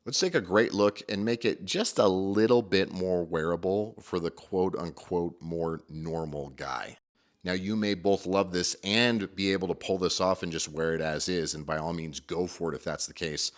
Let's take a great look and make it just a little bit more wearable for the quote unquote more normal guy. Now, you may both love this and be able to pull this off and just wear it as is. And by all means, go for it if that's the case.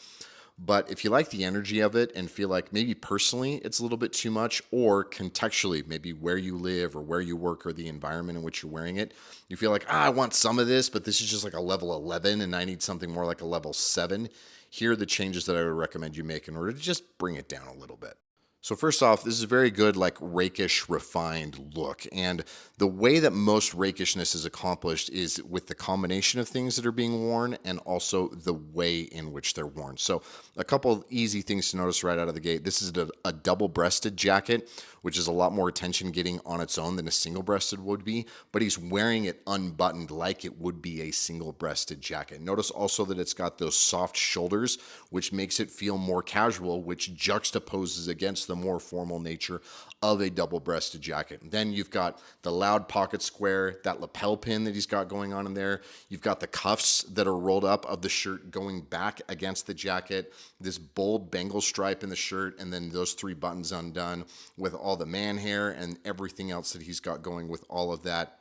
But if you like the energy of it and feel like maybe personally it's a little bit too much, or contextually, maybe where you live or where you work or the environment in which you're wearing it, you feel like, I want some of this, but this is just like a level 11 and I need something more like a level 7. Here are the changes that I would recommend you make in order to just bring it down a little bit. So first off, this is a very good, like rakish, refined look. And the way that most rakishness is accomplished is with the combination of things that are being worn and also the way in which they're worn. So a couple of easy things to notice right out of the gate. This is a double-breasted jacket, which is a lot more attention getting on its own than a single-breasted would be, but he's wearing it unbuttoned like it would be a single-breasted jacket. Notice also that it's got those soft shoulders, which makes it feel more casual, which juxtaposes against the more formal nature of a double-breasted jacket. And then you've got the loud pocket square, that lapel pin that he's got going on in there. You've got the cuffs that are rolled up of the shirt going back against the jacket, this bold Bengal stripe in the shirt, and then those three buttons undone with all the man hair and everything else that he's got going with all of that,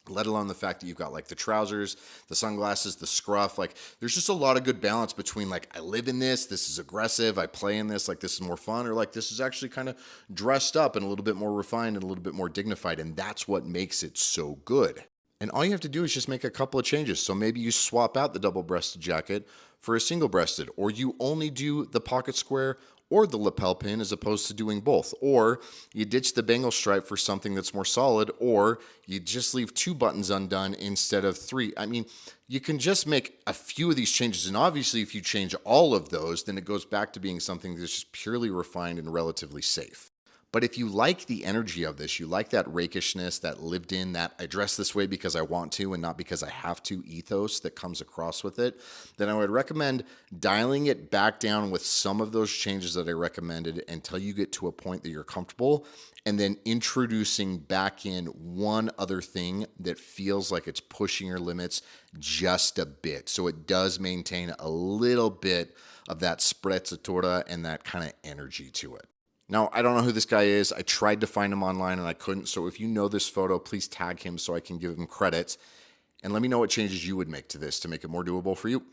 let alone the fact that you've got like the trousers, the sunglasses, the scruff. Like there's just a lot of good balance between like, I live in this is aggressive, I play in this, this is more fun, or like this is actually kind of dressed up and a little bit more refined and a little bit more dignified. And that's what makes it so good. And all you have to do is just make a couple of changes. So maybe you swap out the double breasted jacket for a single breasted, or you only do the pocket square or the lapel pin as opposed to doing both. Or you ditch the Bengal stripe for something that's more solid, or you just leave two buttons undone instead of three. I mean, you can just make a few of these changes. And obviously, if you change all of those, then it goes back to being something that's just purely refined and relatively safe. But if you like the energy of this, you like that rakishness, that lived in, that I dress this way because I want to and not because I have to ethos that comes across with it, then I would recommend dialing it back down with some of those changes that I recommended until you get to a point that you're comfortable, and then introducing back in one other thing that feels like it's pushing your limits just a bit. So it does maintain a little bit of that sprezzatura and that kind of energy to it. Now, I don't know who this guy is. I tried to find him online and I couldn't. So if you know this photo, please tag him so I can give him credit. And let me know what changes you would make to this to make it more doable for you.